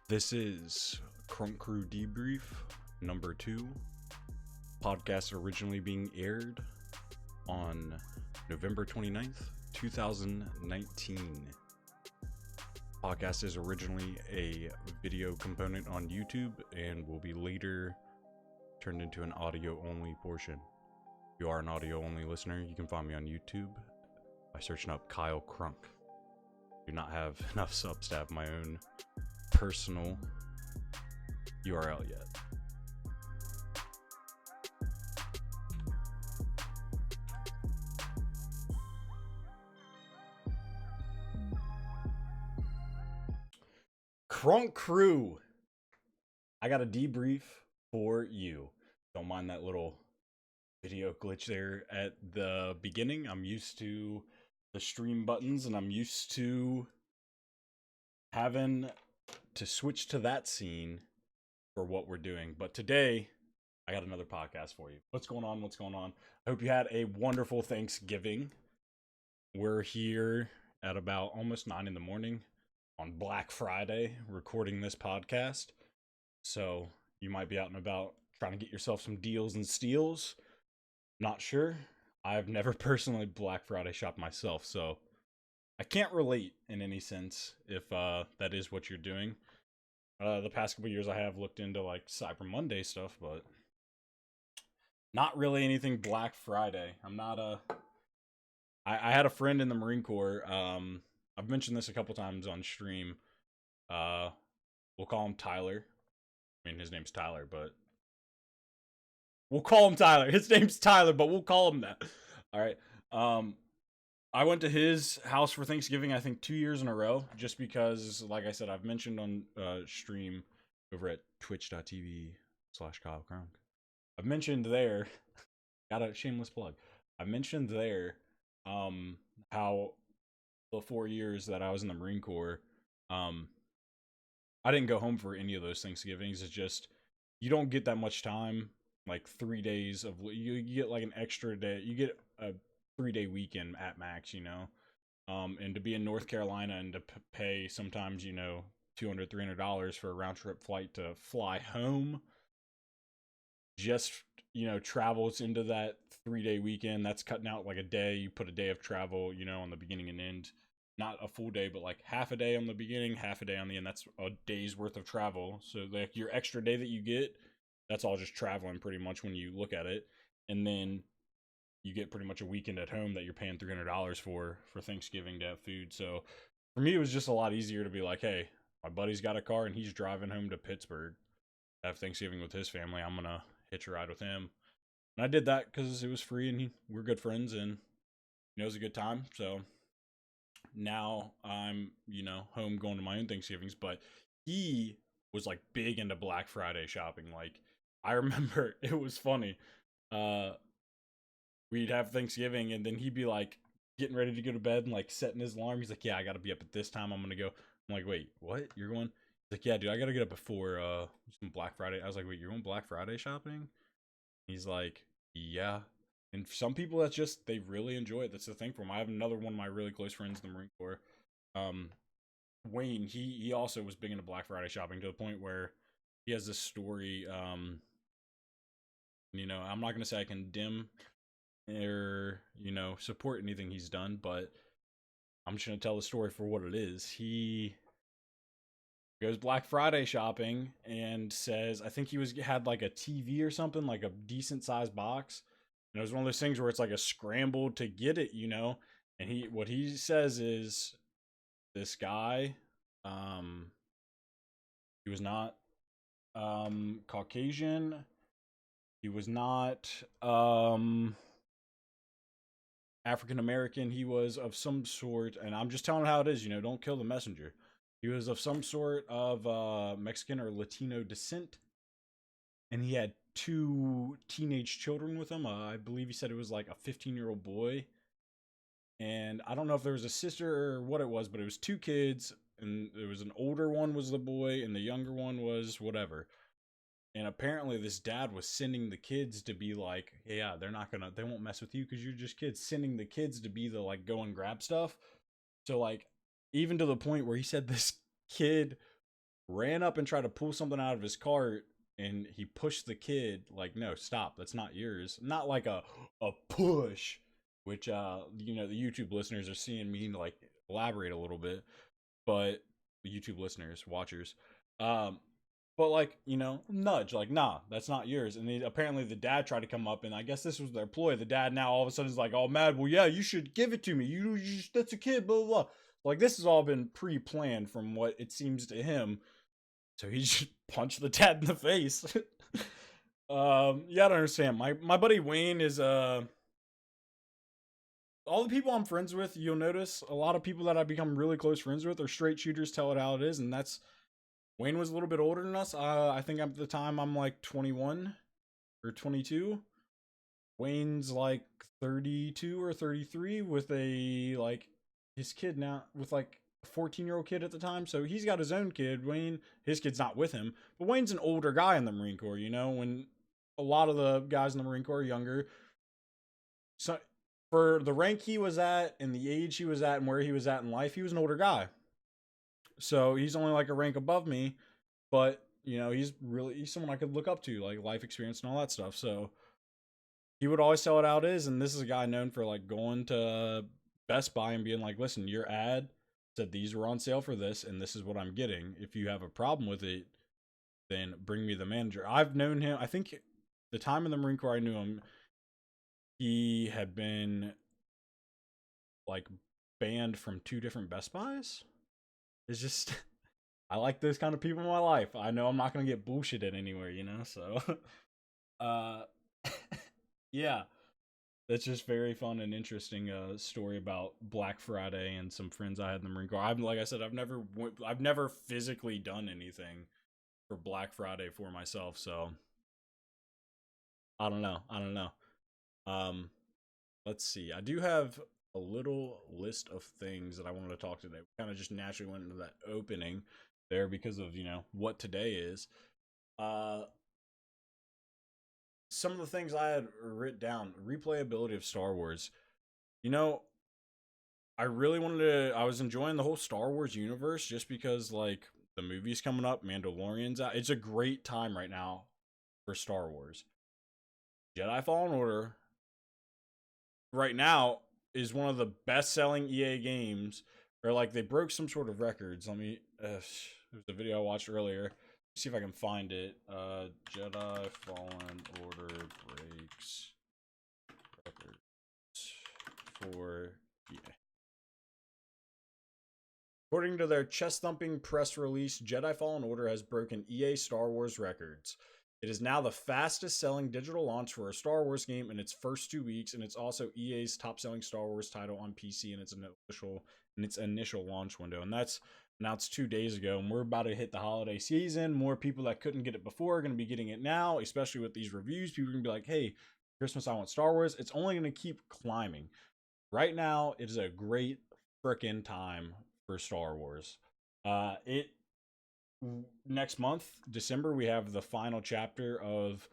This is Krunk Crew Debrief number 2. Podcast originally being aired on November 29th, 2019. Podcast is originally a video component on YouTube and will be later turned into an audio only portion. If you are an audio only listener, you can find me on YouTube by searching up Kyle Krunk. I do not have enough subs to have my own personal URL yet. Krunk Crew, I got a debrief for you. Don't mind that little video glitch there at the beginning. I'm used to the stream buttons and I'm used to having to switch to that scene for what we're doing. But today, I got another podcast for you. What's going on? What's going on? I hope you had a wonderful Thanksgiving. We're here at about almost 9 in the morning on Black Friday recording this podcast. So you might be out and about trying to get yourself some deals and steals. Not sure. I've never personally Black Friday shopped myself, so I can't relate in any sense if that is what you're doing. The past couple years I have looked into like Cyber Monday stuff, but not really anything Black Friday. I'm not I had a friend in the Marine Corps. I've mentioned this a couple times on stream. We'll call him Tyler. I mean, his name's Tyler, but we'll call him Tyler. His name's Tyler, but we'll call him that. All right. I went to his house for Thanksgiving, I think 2 years in a row, just because, like I said, I've mentioned on stream over at twitch.tv/KyleKrunk. I've mentioned there, got a shameless plug. I mentioned there how the 4 years that I was in the Marine Corps, I didn't go home for any of those Thanksgivings. It's just, you don't get that much time, like 3 days of, you get like an extra day, you get a 3-day weekend at max, you know, and to be in North Carolina and to pay sometimes, you know, $200, $300 for a round trip flight to fly home, just, you know, travels into that 3-day weekend. That's cutting out like a day. You put a day of travel, you know, on the beginning and end, not a full day, but like half a day on the beginning, half a day on the end. That's a day's worth of travel. So like your extra day that you get, that's all just traveling pretty much when you look at it. And then you get pretty much a weekend at home that you're paying $300 for Thanksgiving to have food. So for me, it was just a lot easier to be like, hey, my buddy's got a car and he's driving home to Pittsburgh to have Thanksgiving with his family. I'm going to hitch a ride with him. And I did that because it was free and we're good friends and it was a good time. So now I'm, you know, home going to my own Thanksgivings, but he was like big into Black Friday shopping. Like I remember it was funny. We'd have Thanksgiving and then he'd be like getting ready to go to bed and like setting his alarm. He's like, yeah, I gotta be up at this time. I'm gonna go. I'm like, wait, what? You're going? He's like, yeah, dude, I gotta get up before some Black Friday. I was like, wait, you're going Black Friday shopping? He's like, yeah. And for some people, that's just, they really enjoy it. That's the thing for him. I have another one of my really close friends in the Marine Corps. Wayne, he also was big into Black Friday shopping to the point where he has this story. You know, I'm not gonna say I condemn or, you know, support anything he's done, but I'm just gonna tell the story for what it is. He goes Black Friday shopping and says, I think he had like a TV or something, like a decent sized box, and it was one of those things where it's like a scramble to get it, you know. And what he says is, this guy, he was not Caucasian, he was not African American, he was of some sort, and I'm just telling how it is, you know, don't kill the messenger. He was of some sort of Mexican or Latino descent, and he had 2 teenage children with him. I believe he said it was like a 15-year-old boy, and I don't know if there was a sister or what it was, but it was 2 kids, and there was an older one was the boy, and the younger one was whatever. And apparently this dad was sending the kids to be like, yeah, they won't mess with you because you're just kids. Sending the kids to be the, like, go and grab stuff. So, like, even to the point where he said this kid ran up and tried to pull something out of his cart, and he pushed the kid like, no, stop, that's not yours. Not like a push, which the YouTube listeners are seeing me like elaborate a little bit, but the YouTube listeners, watchers, um but like, nudge, like, nah, that's not yours. And apparently the dad tried to come up, and I guess this was their ploy. The dad now all of a sudden is like, all mad. Well, yeah, you should give it to me. That's a kid, blah, blah, blah. Like, this has all been pre-planned from what it seems to him. So he just punched the dad in the face. You gotta understand, my buddy Wayne is all the people I'm friends with, you'll notice a lot of people that I've become really close friends with are straight shooters, tell it how it is, and that's Wayne was a little bit older than us. I think at the time I'm like 21 or 22. Wayne's like 32 or 33 with his kid now, with like a 14-year-old kid at the time. So he's got his own kid. His kid's not with him, but Wayne's an older guy in the Marine Corps, when a lot of the guys in the Marine Corps are younger. So for the rank he was at and the age he was at and where he was at in life, he was an older guy. So he's only like a rank above me, but he's someone I could look up to, like life experience and all that stuff. So he would always tell it how it is, and this is a guy known for like going to Best Buy and being like, listen, your ad said these were on sale for this, and this is what I'm getting. If you have a problem with it, then bring me the manager. I've known him, I think the time in the Marine Corps I knew him, he had been like banned from 2 different Best Buys. It's just I like those kind of people in my life. I know I'm not gonna get bullshitted anywhere, so uh yeah, that's just very fun and interesting story about Black Friday and some friends I had in the Marine Corps. Like I said, I've never physically done anything for Black Friday for myself, so I don't know. Um let's see. I do have a little list of things that I wanted to talk today. We kind of just naturally went into that opening there because of, what today is. Some of the things I had written down, replayability of Star Wars. I was enjoying the whole Star Wars universe just because, like, the movie's coming up, Mandalorian's out. It's a great time right now for Star Wars. Jedi Fallen Order, right now, is one of the best-selling EA games, or, like, they broke some sort of records. Let me, there's a video I watched earlier. See if I can find it. Jedi Fallen Order breaks records for EA. According to their chest-thumping press release, Jedi Fallen Order has broken EA Star Wars records. It is now the fastest-selling digital launch for a Star Wars game in its first 2 weeks, and it's also EA's top-selling Star Wars title on PC in its initial launch window. And that's announced 2 days ago, and we're about to hit the holiday season. More people that couldn't get it before are going to be getting it now, especially with these reviews. People are going to be like, hey, Christmas, I want Star Wars. It's only going to keep climbing. Right now, it is a great frickin' time for Star Wars. Next month, December, we have the final chapter of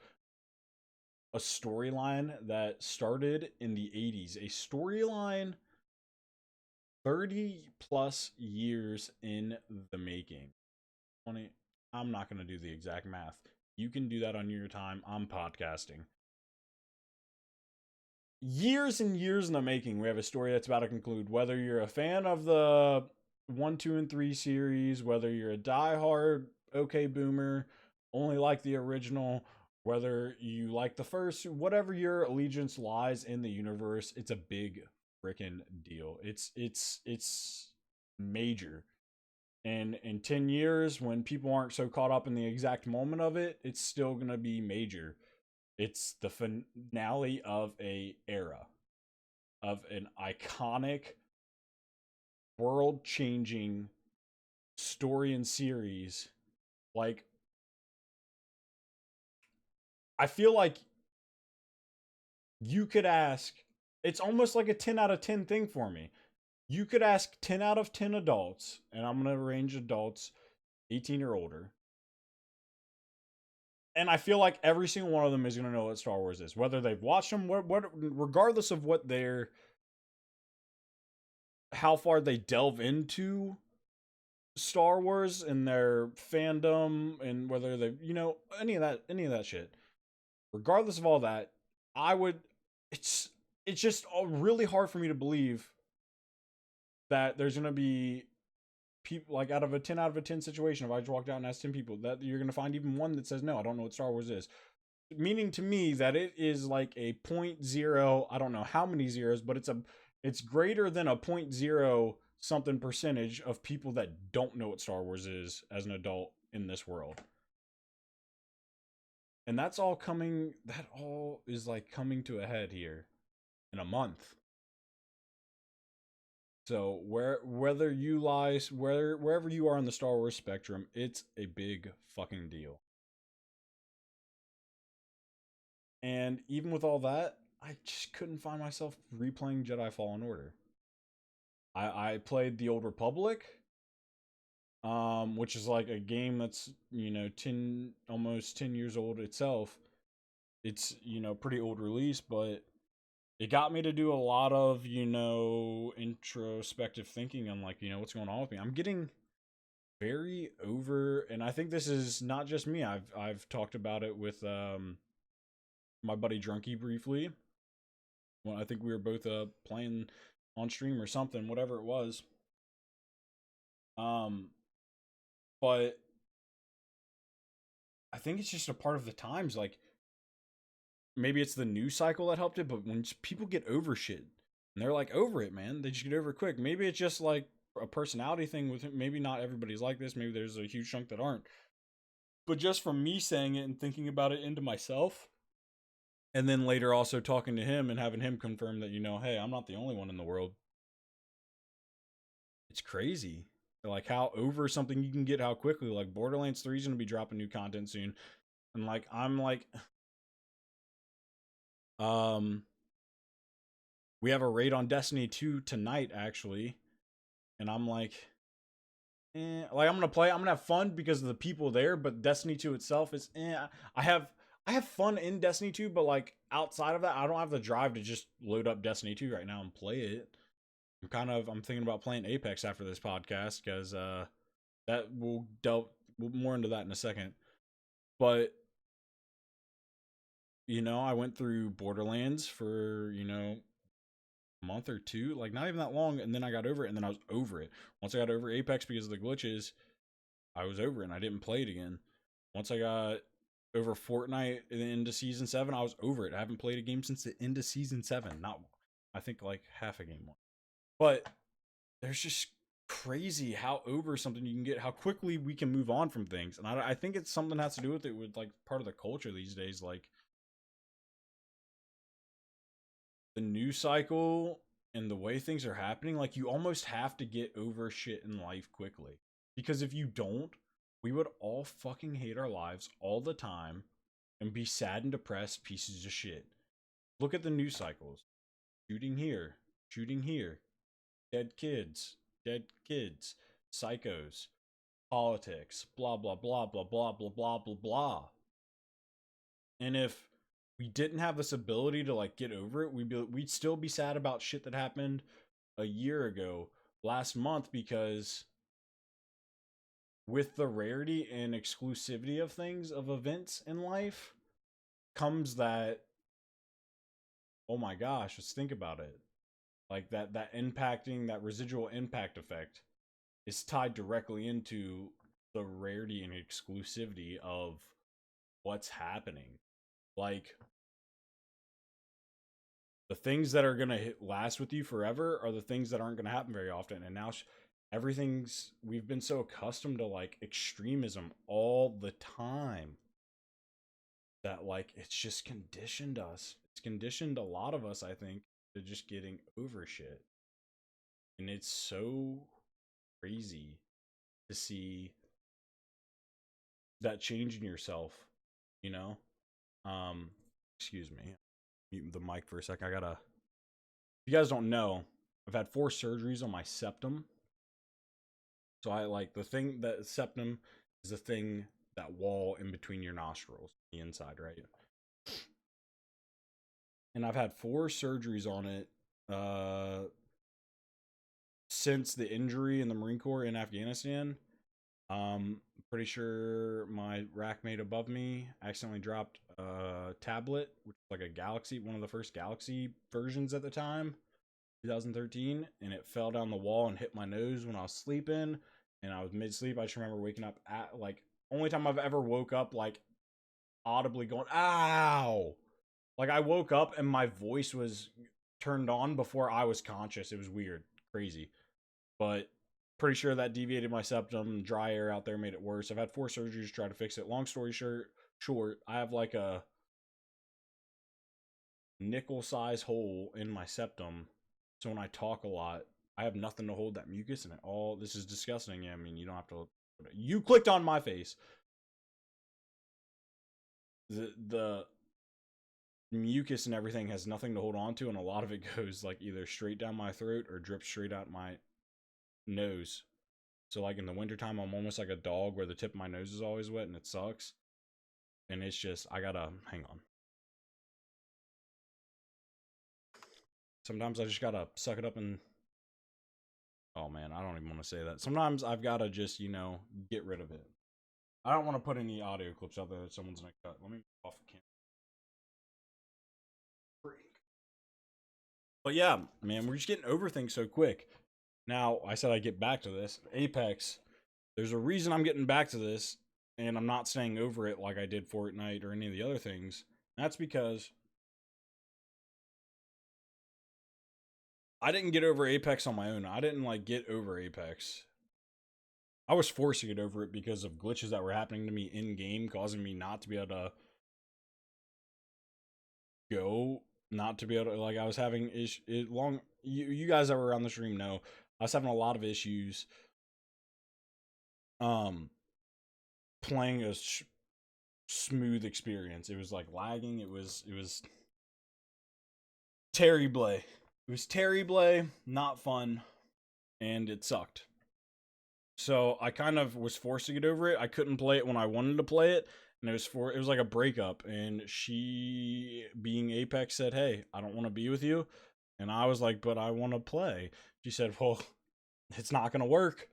a storyline that started in the 80s. A storyline 30 plus years in the making. 20, I'm not going to do the exact math. You can do that on your time. I'm podcasting. Years and years in the making, we have a story that's about to conclude. Whether you're a fan of the 1, 2, and 3 series, whether you're a diehard okay boomer, only like the original, whether you like the first, whatever your allegiance lies in the universe, it's a big freaking deal. It's major. And in 10 years, when people aren't so caught up in the exact moment of it, it's still going to be major. It's the finale of a era, of an iconic, world-changing story and series. Like, I feel like you could ask, it's almost like a 10 out of 10 thing for me. You could ask 10 out of 10 adults, and I'm going to range adults 18 or older, and I feel like every single one of them is going to know what Star Wars is, whether they've watched them, regardless of how far they delve into Star Wars and their fandom and whether they, any of that shit. Regardless of all that, I would. It's it's just really hard for me to believe that there's gonna be people like out of a 10 situation. If I just walked out and asked 10 people, that you're gonna find even one that says no, I don't know what Star Wars is. Meaning to me that it is like a point zero. I don't know how many zeros, but it's greater than a point zero something percentage of people that don't know what Star Wars is as an adult in this world. And that all is like coming to a head here in a month. So wherever you are in the Star Wars spectrum, it's a big fucking deal. And even with all that, I just couldn't find myself replaying Jedi Fallen Order. I played the Old Republic, which is like a game that's 10 almost 10 years old itself. It's pretty old release, but it got me to do a lot of introspective thinking on like what's going on with me. I'm getting very over, and I think this is not just me. I've talked about it with my buddy Drunky briefly. Well, I think we were both playing on stream or something, whatever it was. Um, but I think it's just a part of the times. Like maybe it's the news cycle that helped it, but when people get over shit and they're like over it, man, they just get over it quick. Maybe it's just like a personality thing with it. Maybe not everybody's like this. Maybe there's a huge chunk that aren't. But just from me saying it and thinking about it into myself, and then later also talking to him and having him confirm that, hey, I'm not the only one in the world. It's crazy. Like how over something you can get, how quickly. Like Borderlands 3 is going to be dropping new content soon. And like, I'm like, we have a raid on Destiny 2 tonight, actually. And I'm like, like I'm gonna have fun because of the people there, but Destiny 2 itself is I have fun in Destiny 2, but like outside of that, I don't have the drive to just load up Destiny 2 right now and play it. I'm thinking about playing Apex after this podcast because that we'll delve more into that in a second. But I went through Borderlands for a month or two, like not even that long, and then I got over it, and then I was over it. Once I got over Apex because of the glitches, I was over it, and I didn't play it again. Once I got over Fortnite into season 7, I was over it. I haven't played a game since the end of season 7. Not, I think like half a game. But there's just crazy how over something you can get, how quickly we can move on from things, and I think it's something that has to do with it, with like part of the culture these days, like the news cycle and the way things are happening. Like you almost have to get over shit in life quickly, because if you don't, we would all fucking hate our lives all the time and be sad and depressed pieces of shit. Look at the news cycles. Shooting here, dead kids, psychos, politics, blah blah blah blah blah blah blah blah blah. And if we didn't have this ability to like get over it, we'd still be sad about shit that happened a year ago, last month, because with the rarity and exclusivity of things, of events in life, comes that, oh my gosh, let's think about it. Like that impacting, that residual impact effect is tied directly into the rarity and exclusivity of what's happening. Like the things that are gonna last with you forever are the things that aren't gonna happen very often. And now we've been so accustomed to like extremism all the time that like it's just conditioned us. It's conditioned a lot of us, I think, to just getting over shit. And it's so crazy to see that change in yourself, you know? Excuse me. Mute the mic for a sec. If you guys don't know, I've had 4 surgeries on my septum. So I like that septum is the thing, that wall in between your nostrils, the inside, right? And I've had 4 surgeries on it. since the injury in the Marine Corps in Afghanistan. Pretty sure my rack mate above me accidentally dropped a tablet, which was like a Galaxy, one of the first Galaxy versions at the time, 2013, and it fell down the wall and hit my nose when I was sleeping. And I was mid-sleep. I just remember waking up at, like, only time I've ever woke up, like, audibly going, ow! Like, I woke up and my voice was turned on before I was conscious. It was weird. Crazy. But pretty sure that deviated my septum. Dry air out there made it worse. I've had 4 surgeries to try to fix it. Long story short, I have like a nickel size hole in my septum. So when I talk a lot, I have nothing to hold that mucus, and this is disgusting. I mean, you don't have to. You clicked on my face. The mucus and everything has nothing to hold on to, and a lot of it goes like either straight down my throat or drips straight out my nose. So like in the wintertime, I'm almost like a dog where the tip of my nose is always wet, and it sucks. And it's just, I gotta, hang on. Sometimes I just gotta suck it up and, oh man, I don't even want to say that. Sometimes I've gotta just, get rid of it. I don't want to put any audio clips out there that someone's gonna cut. Let me off the camera. But yeah, man, we're just getting over things so quick. Now, I said I'd get back to this. Apex, there's a reason I'm getting back to this, and I'm not staying over it like I did Fortnite or any of the other things. That's because I didn't get over Apex on my own. I didn't, like, get over Apex. I was forced to get over it because of glitches that were happening to me in-game, causing me not to be able to go, not to be able to, like, I was having you guys that were around the stream know, I was having a lot of issues playing a smooth experience. It was like lagging. It was terrible. It was terrible, not fun, and it sucked. So I kind of was forced to get over it. I couldn't play it when I wanted to play it, and it was like a breakup. And she, being Apex, said, "Hey, I don't want to be with you," and I was like, "But I want to play." She said, "Well, it's not gonna work."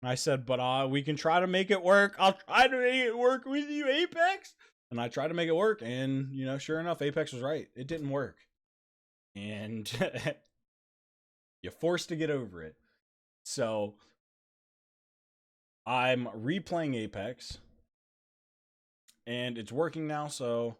And I said, "But we can try to make it work. I'll try to make it work with you, Apex." And I tried to make it work, and sure enough, Apex was right. It didn't work, and you're forced to get over it. So I'm replaying Apex, and it's working now. So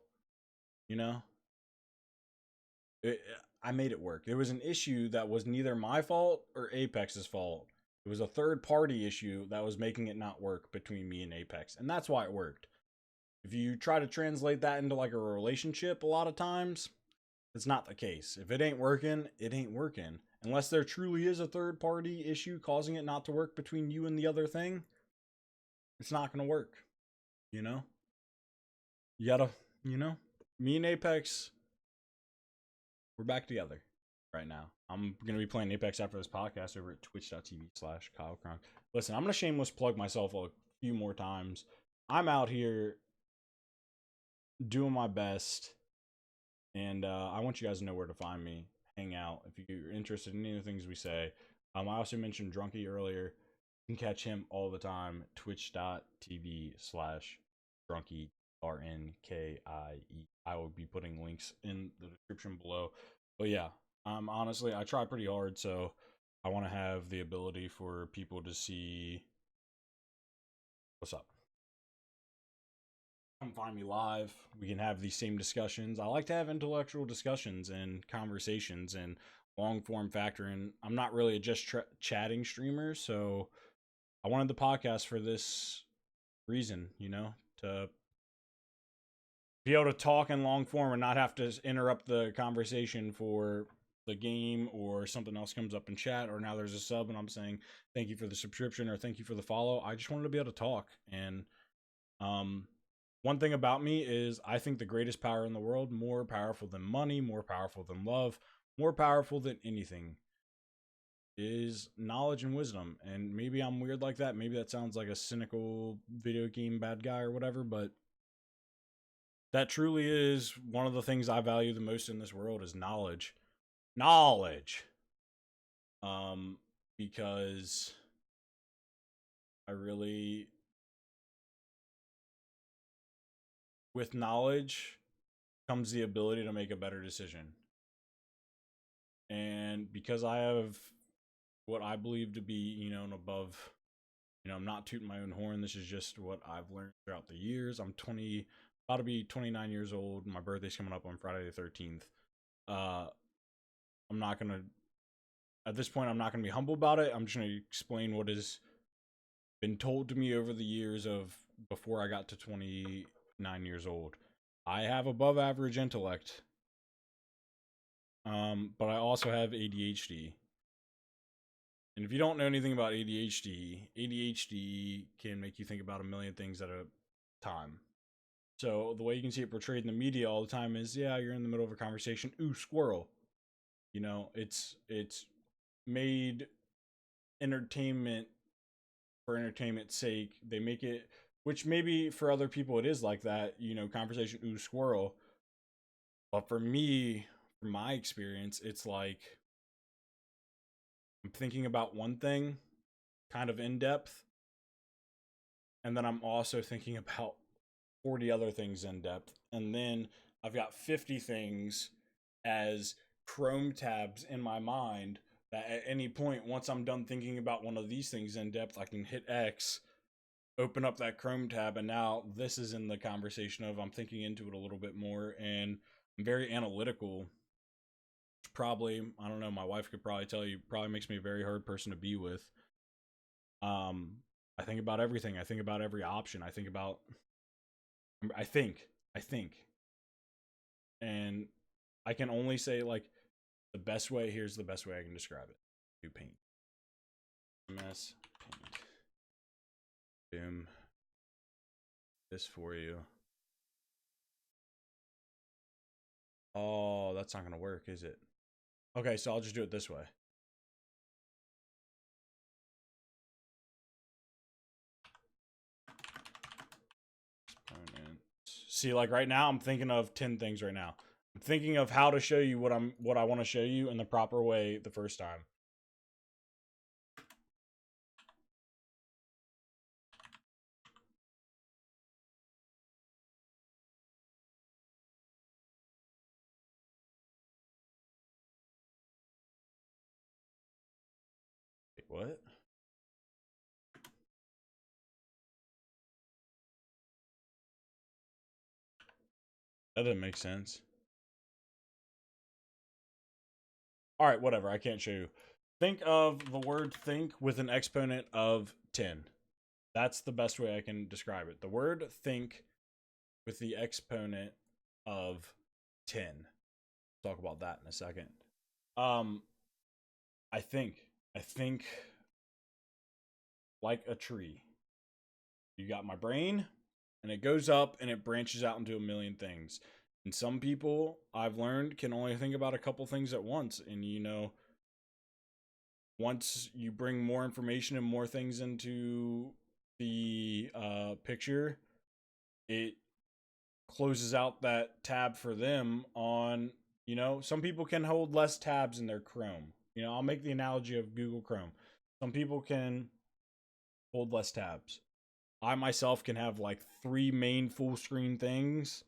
I made it work. There was an issue that was neither my fault or Apex's fault. It was a third party issue that was making it not work between me and Apex, and that's why it worked. If you try to translate that into like a relationship, a lot of times it's not the case. If it ain't working, it ain't working. Unless there truly is a third party issue causing it not to work between you and the other thing, it's not going to work. You gotta, me and Apex, we're back together right now. I'm going to be playing Apex after this podcast over at twitch.tv/KyleKrunk. Listen, I'm going to shameless plug myself a few more times. I'm out here doing my best, and I want you guys to know where to find me, hang out, if you're interested in any of the things we say. I also mentioned Drunky earlier. You can catch him all the time, twitch.tv/Drunky, RNKIE. I will be putting links in the description below. But yeah, honestly, I try pretty hard, so I want to have the ability for people to see what's up. Come find me live. We can have these same discussions. I like to have intellectual discussions and conversations and long form factor. And I'm not really a just chatting streamer, so I wanted the podcast for this reason, to be able to talk in long form and not have to interrupt the conversation for the game or something else comes up in chat, or now there's a sub and I'm saying thank you for the subscription or thank you for the follow. I just wanted to be able to talk. And one thing about me is I think the greatest power in the world, more powerful than money, more powerful than love, more powerful than anything, is knowledge and wisdom. And maybe I'm weird like that. Maybe that sounds like a cynical video game bad guy or whatever, but that truly is one of the things I value the most in this world is knowledge. Knowledge. because I really, with knowledge comes the ability to make a better decision. And because I have what I believe to be, an above, I'm not tooting my own horn. This is just what I've learned throughout the years. I'm about to be 29 years old. My birthday's coming up on Friday the 13th. I'm not going to, at this point, I'm not going to be humble about it. I'm just going to explain what has been told to me over the years of before I got to 29 years old. I have above average intellect. But I also have ADHD. And if you don't know anything about ADHD can make you think about a million things at a time. So the way you can see it portrayed in the media all the time is, yeah, you're in the middle of a conversation. Ooh, squirrel. It's made entertainment for entertainment's sake. They make it, which maybe for other people it is like that, conversation, ooh, squirrel. But for me, from my experience, it's like I'm thinking about one thing kind of in depth, and then I'm also thinking about 40 other things in depth, and then I've got 50 things as Chrome tabs in my mind that at any point, once I'm done thinking about one of these things in depth, I can hit X, open up that Chrome tab, and now this is in the conversation of I'm thinking into it a little bit more, and I'm very analytical. Probably, I don't know, my wife could probably tell you, probably makes me a very hard person to be with. I think about everything. I think about every option. I think. And I can only say, like, here's the best way I can describe it. Do paint. MS paint. Boom. This for you. Oh, that's not going to work, is it? Okay, so I'll just do it this way. See, like right now, I'm thinking of 10 things right now. I'm thinking of how to show you what I want to show you in the proper way the first time. Wait, what? That doesn't make sense. All right, whatever. I can't show you. Think of the word think with an exponent of 10. That's the best way I can describe it. The word think with the exponent of 10. We'll talk about that in a second. I think like a tree. You got my brain, and it goes up and it branches out into a million things. And some people, I've learned, can only think about a couple things at once. And once you bring more information and more things into the picture, it closes out that tab for them on, some people can hold less tabs in their Chrome. I'll make the analogy of Google Chrome. Some people can hold less tabs. I myself can have like 3 main full screen things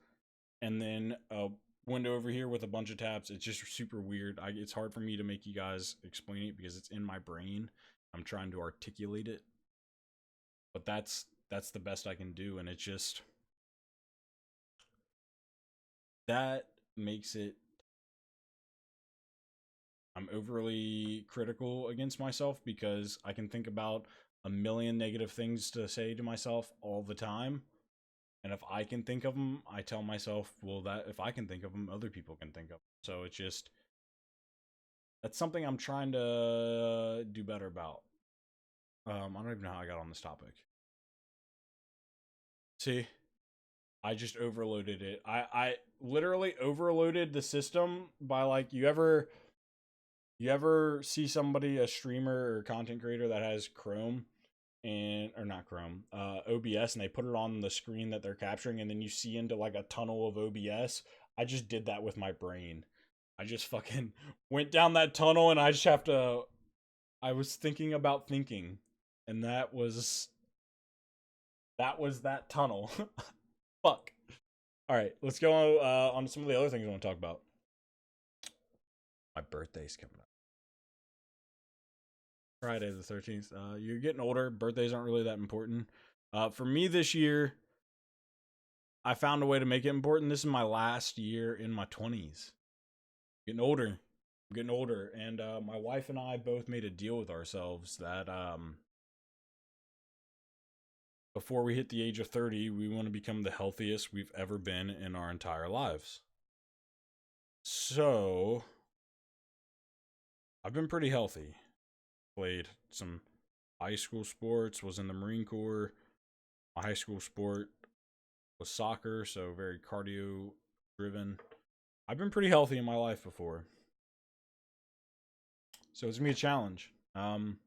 and then a window over here with a bunch of tabs. It's just super weird. It's hard for me to make you guys explain it because it's in my brain. I'm trying to articulate it. But that's the best I can do, and it's just that makes it, I'm overly critical against myself because I can think about a million negative things to say to myself all the time. And if I can think of them, I tell myself, well, that if I can think of them, other people can think of them. So it's just, that's something I'm trying to do better about. I don't even know how I got on this topic. See, I just overloaded it. I literally overloaded the system by, like, you ever see somebody, a streamer or content creator that has Chrome or not Chrome, OBS, and they put it on the screen that they're capturing, and then you see into like a tunnel of OBS. I just did that with my brain. I just fucking went down that tunnel, and I just have to I was thinking about thinking, and that was that tunnel. Fuck. All right, let's go on to some of the other things I want to talk about. My birthday's coming up. Friday the 13th. You're getting older. Birthdays aren't really that important. For me this year, I found a way to make it important. This is my last year in my 20s. Getting older. I'm getting older. And my wife and I both made a deal with ourselves that before we hit the age of 30, we want to become the healthiest we've ever been in our entire lives. So, I've been pretty healthy. Played some high school sports, was in the Marine Corps. My high school sport was soccer, so very cardio driven. I've been pretty healthy in my life before. So it's gonna be a challenge. I'm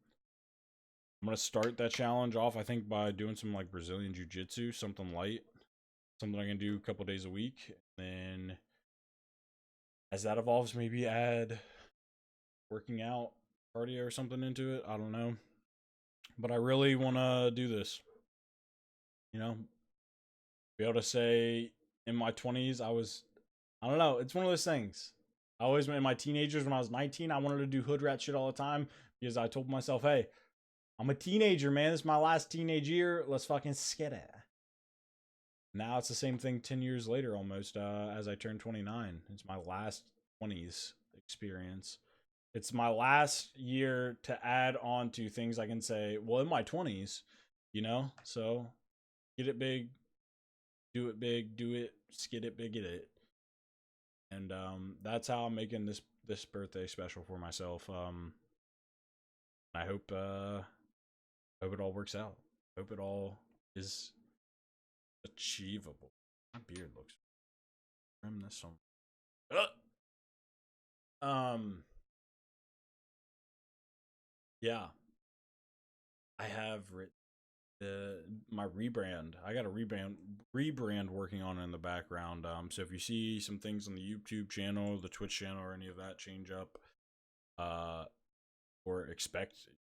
gonna start that challenge off, I think, by doing some like Brazilian jiu-jitsu, something light, something I can do a couple days a week. Then as that evolves, maybe add working out, cardio or something into it. I don't know. But I really wanna do this. You know, be able to say in my 20s, I don't know, it's one of those things. I always, in my teenagers, when I was 19, I wanted to do hood rat shit all the time because I told myself, hey, I'm a teenager, man. This is my last teenage year. Let's fucking skid it. Now it's the same thing 10 years later almost, as I turn 29. It's my last 20s experience. It's my last year to add on to things I can say, well, in my 20s, you know? So get it big, do it, skid it big, get it. And that's how I'm making this birthday special for myself. I hope it all works out. Hope it all is achievable. My beard looks. Trim this some. Yeah, I have written my rebrand. I got a rebrand working on in the background. So if you see some things on the YouTube channel, the Twitch channel, or any of that change up, or expect,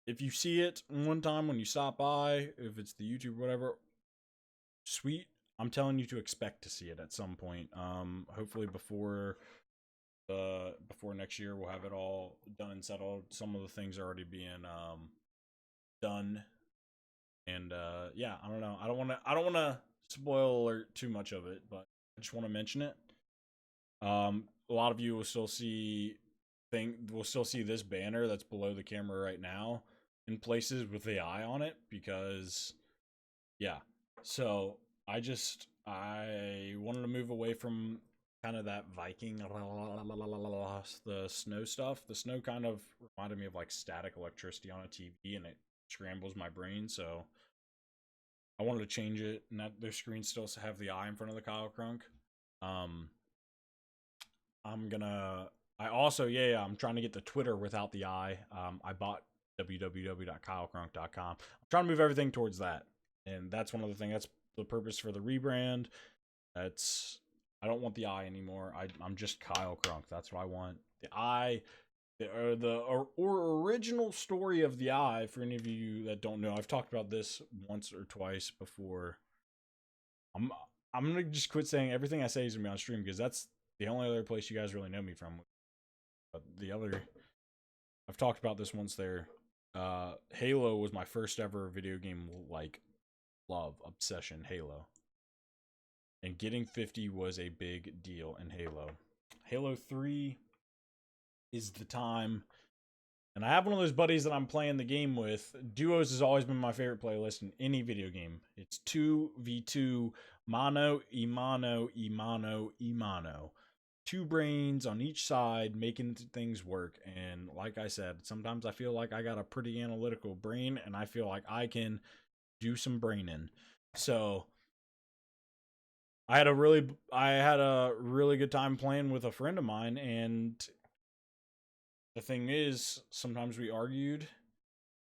if you see it one time when you stop by, if it's the YouTube, whatever, sweet. I'm telling you to expect to see it at some point. Hopefully before next year, we'll have it all done and settled. Some of the things are already being done, and yeah, I don't know. I don't want to spoil alert too much of it, but I just want to mention it. A lot of you will still see this banner that's below the camera right now in places with the eye on it because, yeah. So I wanted to move away from kind of that Viking, the snow stuff. The snow kind of reminded me of like static electricity on a TV, and it scrambles my brain. So I wanted to change it, and that their screens still have the eye in front of the Kyle Krunk. I also, I'm trying to get the Twitter without the eye. I bought www.kylekrunk.com. I'm trying to move everything towards that, and that's one of the things. That's the purpose for the rebrand. I don't want the eye anymore. I'm just Kyle Krunk. That's what I want. The eye, the original story of the eye. For any of you that don't know, I've talked about this once or twice before. I'm gonna just quit saying everything I say is gonna be on stream because that's the only other place you guys really know me from. But I've talked about this once there. Halo was my first ever video game like love obsession. Halo. And getting 50 was a big deal in Halo. Halo 3 is the time. And I have one of those buddies that I'm playing the game with. Duos has always been my favorite playlist in any video game. It's 2v2, mano, imano, imano, imano. Two brains on each side making things work. And like I said, sometimes I feel like I got a pretty analytical brain, and I feel like I can do some braining. So I had a really good time playing with a friend of mine, and the thing is, sometimes we argued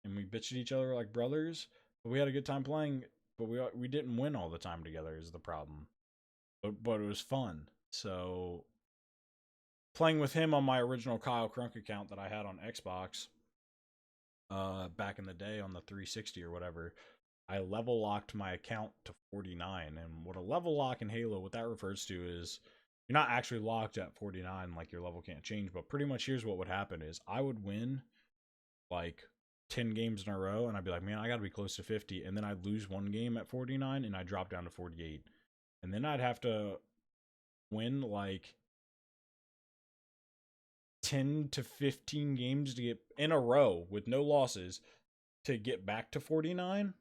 and we bitched at each other like brothers, but we had a good time playing. But we didn't win all the time together is the problem. But it was fun. So playing with him on my original Kyle Krunk account that I had on Xbox, back in the day on the 360 or whatever, I level locked my account to 49. And what a level lock in Halo, what that refers to is you're not actually locked at 49, like your level can't change, but pretty much here's what would happen is I would win like 10 games in a row and I'd be like, man, I gotta be close to 50. And then I'd lose one game at 49 and I'd drop down to 48. And then I'd have to win like 10 to 15 games to get in a row with no losses to get back to 49.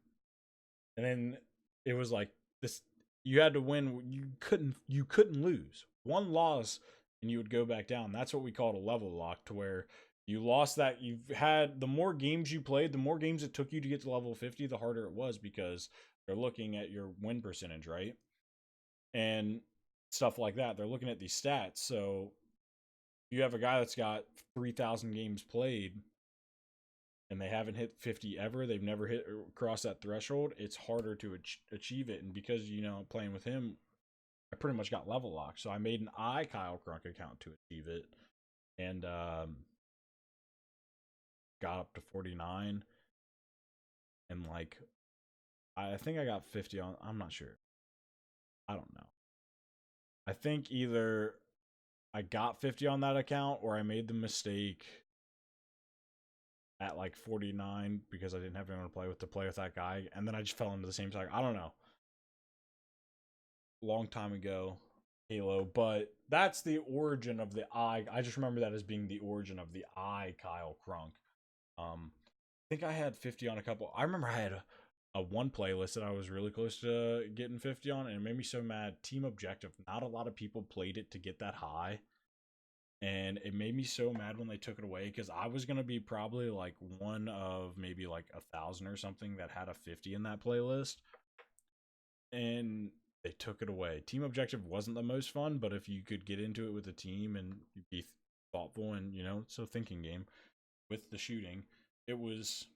And then it was like this, you had to win, you couldn't lose. One loss and you would go back down. That's what we called a level lock, to where you lost that. You've had, the more games you played, the more games it took you to get to level 50, the harder it was, because they're looking at your win percentage, right? And stuff like that. They're looking at these stats. So you have a guy that's got 3,000 games played and they haven't hit 50 ever, they've never hit or crossed that threshold, it's harder to achieve it. And because, playing with him, I pretty much got level locked. So I made an Kyle Krunk account to achieve it, and got up to 49. And like, I think I got 50 on, I'm not sure. I don't know. I think either I got 50 on that account or I made the mistake at like 49 because I didn't have anyone to play with that guy, and then I just fell into the same cycle. I don't know. Long time ago, Halo, but that's the origin of the I just remember that as being the origin of the Kyle Krunk. I think I had 50 on a couple. I remember I had a one playlist that I was really close to getting 50 on, and it made me so mad. Team Objective, not a lot of people played it to get that high. And it made me so mad when they took it away, because I was gonna be probably like one of maybe like 1,000 or something that had a 50 in that playlist, and they took it away. Team Objective wasn't the most fun, but if you could get into it with a team and be thoughtful, and it's a thinking game with the shooting, it was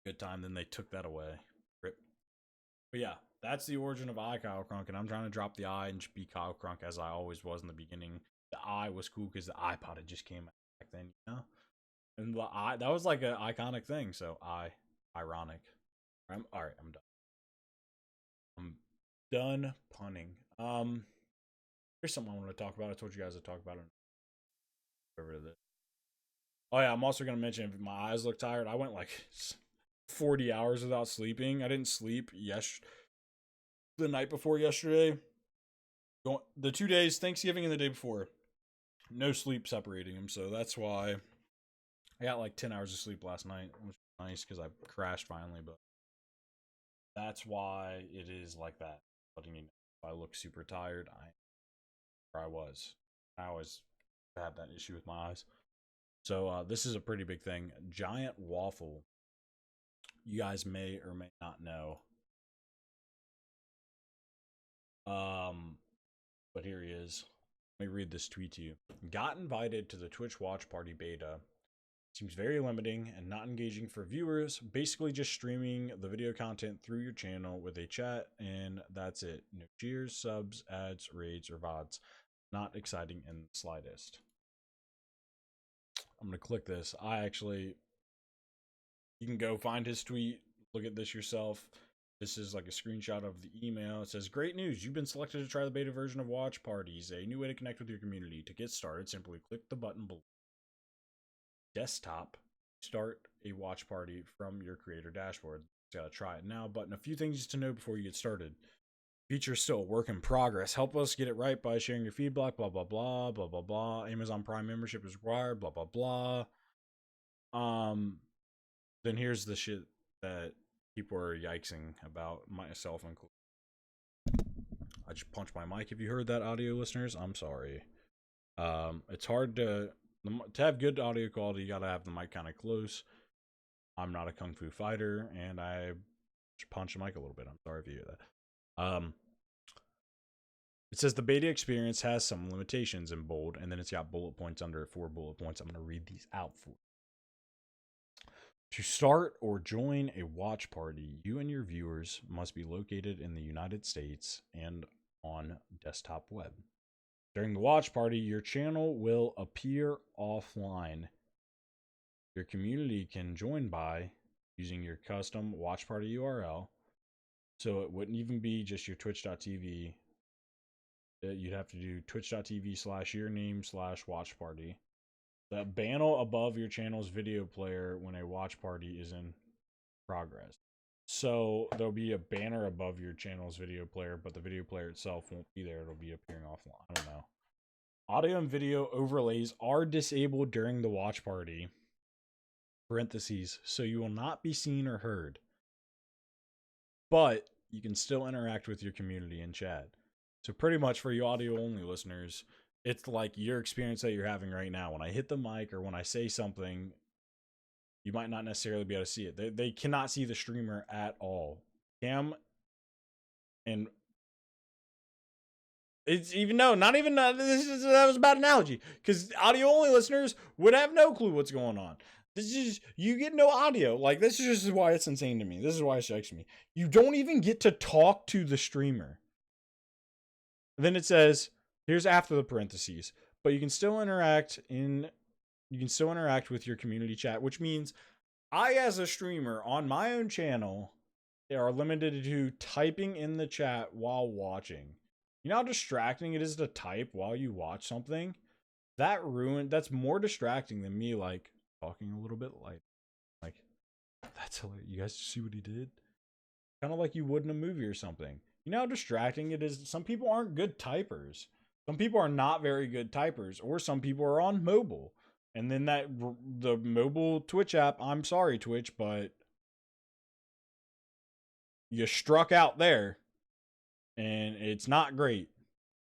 a good time. Then they took that away. Rip. But yeah, that's the origin of Kyle Krunk, and I'm trying to drop the I and just be Kyle Krunk as I always was in the beginning. The I was cool because the iPod had just came out back then, and the I, that was like an iconic thing. So ironic. All right, I'm done punning. Here's something I want to talk about. I told you guys to talk about it. Oh yeah, I'm also gonna mention, if my eyes look tired, I went like 40 hours without sleeping. I didn't sleep the night before yesterday. The 2 days, Thanksgiving and the day before, no sleep separating them. So that's why I got like 10 hours of sleep last night, which was nice because I crashed finally. But that's why it is like that. Letting you know, if I look super tired, I was. I always had that issue with my eyes. So this is a pretty big thing. Giant waffle. You guys may or may not know. But here he is. Let me read this tweet to you. Got invited to the Twitch watch party beta. Seems very limiting and not engaging for viewers. Basically just streaming the video content through your channel with a chat, and that's it. No cheers, subs, ads, raids, or VODs. Not exciting in the slightest. I'm going to click this. You can go find his tweet, look at this yourself. This is like a screenshot of the email. It says, great news. You've been selected to try the beta version of Watch Parties, a new way to connect with your community. To get started, simply click the button below. Desktop, start a watch party from your creator dashboard. You gotta try it now button. A few things to know before you get started. Feature still a work in progress. Help us get it right by sharing your feedback, blah, blah, blah, blah, blah, blah. Amazon Prime membership is required, blah, blah, blah. Then here's the shit that people are yikesing about, myself included. I just punched my mic. If you heard that, audio listeners, I'm sorry. It's hard to have good audio quality. You gotta have the mic kind of close. I'm not a kung fu fighter, and I just punched the mic a little bit. I'm sorry if you hear that. It says the beta experience has some limitations in bold, and then it's got bullet points under it, 4 bullet points. I'm gonna read these out for you. To start or join a watch party, you and your viewers must be located in the United States and on desktop web. During the watch party, your channel will appear offline. Your community can join by using your custom watch party URL. So it wouldn't even be just your twitch.tv. You'd have to do twitch.tv/your-name/watch party. The panel above your channel's video player when a watch party is in progress. So there'll be a banner above your channel's video player, but the video player itself won't be there. It'll be appearing offline. I don't know. Audio and video overlays are disabled during the watch party. Parentheses, so you will not be seen or heard. But you can still interact with your community in chat. So pretty much for you audio only listeners, it's like your experience that you're having right now. When I hit the mic or when I say something, you might not necessarily be able to see it. They cannot see the streamer at all. Cam and it's even no, not even that was a bad analogy because audio only listeners would have no clue what's going on. This is you get no audio. Like this is just why it's insane to me. This is why it strikes me. You don't even get to talk to the streamer. Then it says here's after the parentheses, but you can still interact with your community chat, which means I as a streamer on my own channel are limited to typing in the chat while watching. You know how distracting it is to type while you watch something? That's more distracting than me like talking a little bit like that's hilarious. You guys see what he did? Kind of like you would in a movie or something. You know how distracting it is? Some people aren't good typers. Some people are not very good typers, or some people are on mobile. And then the mobile Twitch app, I'm sorry, Twitch, but you struck out there. And it's not great.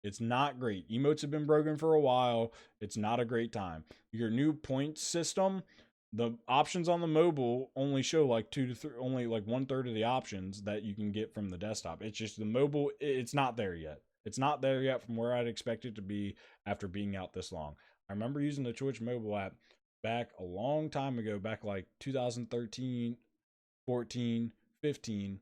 It's not great. Emotes have been broken for a while. It's not a great time. Your new points system, the options on the mobile only show like only like 1/3 of the options that you can get from the desktop. It's just the mobile, it's not there yet. It's not there yet from where I'd expect it to be after being out this long. I remember using the Twitch mobile app back a long time ago, back like 2013, 14, 15.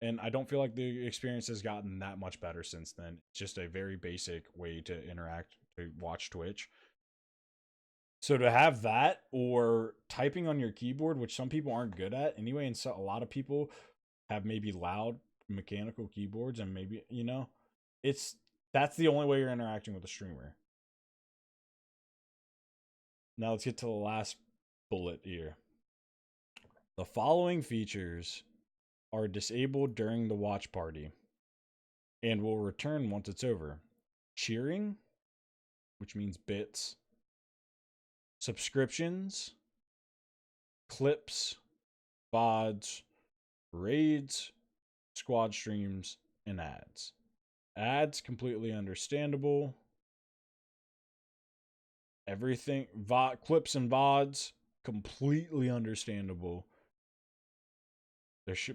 And I don't feel like the experience has gotten that much better since then. It's just a very basic way to interact, to watch Twitch. So to have that or typing on your keyboard, which some people aren't good at anyway, and so a lot of people have maybe loud mechanical keyboards, and maybe, that's the only way you're interacting with a streamer. Now let's get to the last bullet here. The following features are disabled during the watch party and will return once it's over. Cheering, which means bits, subscriptions, clips, VODs, raids, squad streams, and ads. Ads, completely understandable. Everything, clips and VODs, completely understandable.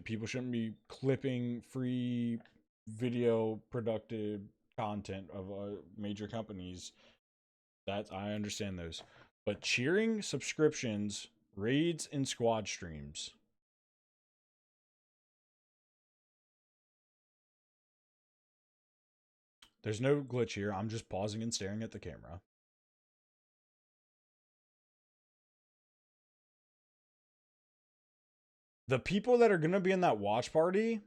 People shouldn't be clipping free video productive content of major companies. I understand those. But cheering, subscriptions, raids, and squad streams. There's no glitch here. I'm just pausing and staring at the camera. The people that are going to be in that watch party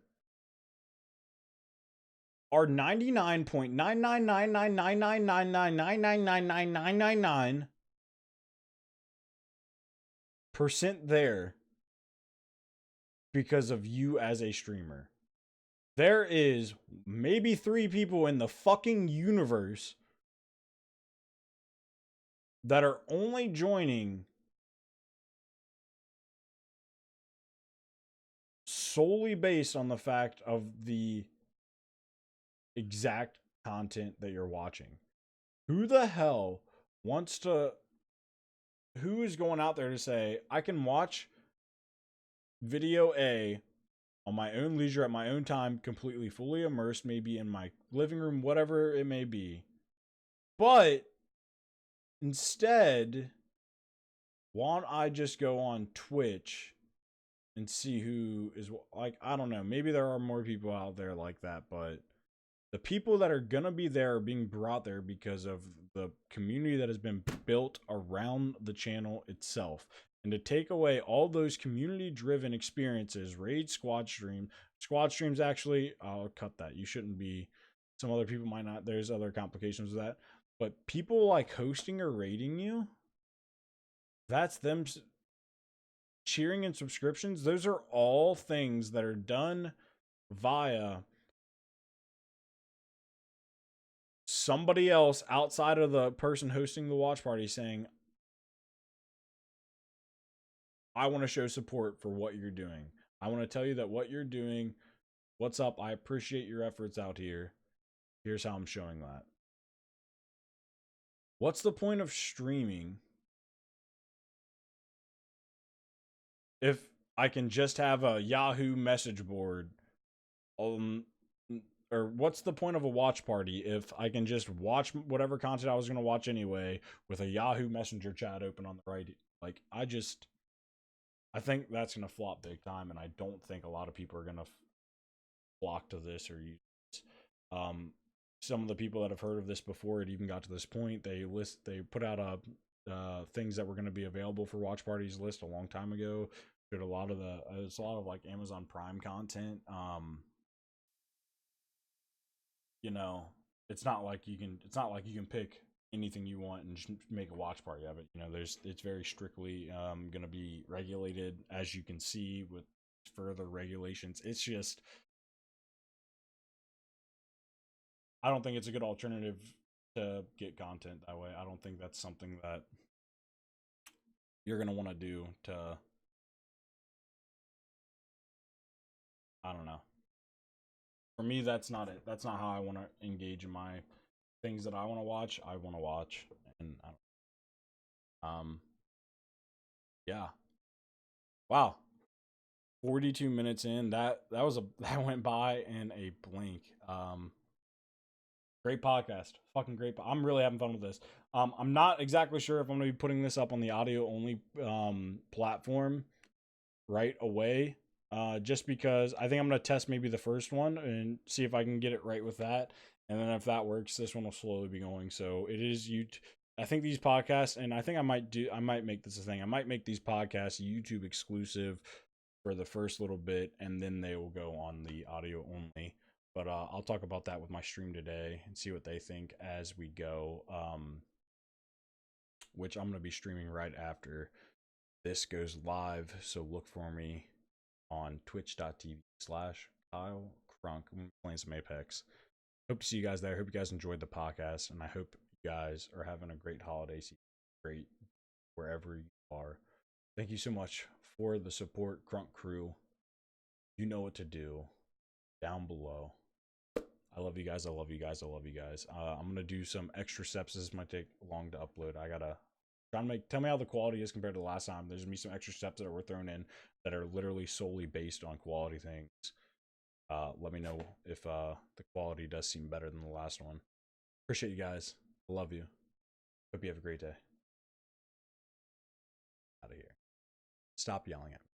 are 99.99999999999% there because of you as a streamer. There is maybe 3 people in the fucking universe that are only joining solely based on the fact of the exact content that you're watching. Who the hell who is going out there to say, I can watch video A on my own leisure at my own time, completely fully immersed, maybe in my living room, whatever it may be. But instead, why don't I just go on Twitch and see who is, like, I don't know. Maybe there are more people out there like that, but the people that are going to be there are being brought there because of the community that has been built around the channel itself. and to take away all those community driven experiences. Raid squad streams actually, I'll cut that. You shouldn't be, some other people might not, there's other complications with that, but people like hosting or raiding you, that's them cheering and subscriptions. Those are all things that are done via somebody else outside of the person hosting the watch party saying, I want to show support for what you're doing. I want to tell you that what you're doing, what's up? I appreciate your efforts out here. Here's how I'm showing that. What's the point of streaming if I can just have a Yahoo message board? Or what's the point of a watch party if I can just watch whatever content I was going to watch anyway with a Yahoo Messenger chat open on the right? Like, I think that's going to flop big time, and I don't think a lot of people are going to flock to this or use this. Some of the people that have heard of this before it even got to this point, they put out a things that were going to be available for watch parties list a long time ago. Did it's a lot of like Amazon Prime content. You know, it's not like you can pick anything you want and just make a watch party of it. You know, it's very strictly going to be regulated, as you can see with further regulations. It's just, I don't think it's a good alternative to get content that way. I don't think that's something that you're going to want to do to, I don't know. For me, that's not it. That's not how I want to engage in my things that I want to watch. I want to watch, and yeah. Wow. 42 minutes in, that went by in a blink. Great podcast. Fucking great. I'm really having fun with this. I'm not exactly sure if I'm going to be putting this up on the audio only platform right away. Just because I think I'm going to test maybe the first one and see if I can get it right with that. And then if that works, this one will slowly be going. So it is YouTube. I think these podcasts, and I think I might make this a thing. I might make these podcasts YouTube exclusive for the first little bit, and then they will go on the audio only. But I'll talk about that with my stream today and see what they think as we go. Which I'm going to be streaming right after this goes live. So look for me on twitch.tv/Kyle Krunk. I'm playing some Apex. Hope to see you guys there. Hope you guys enjoyed the podcast, and I hope you guys are having a great holiday season. Great wherever you are. Thank you so much for the support, Krunk Crew. You know what to do down below. I love you guys. I love you guys. I love you guys. I'm gonna do some extra steps. This might take long to upload. I gotta try and tell me how the quality is compared to the last time. There's gonna be some extra steps that were thrown in that are literally solely based on quality things. Let me know if the quality does seem better than the last one. Appreciate you guys. I love you. Hope you have a great day. Out of here. Stop yelling at me.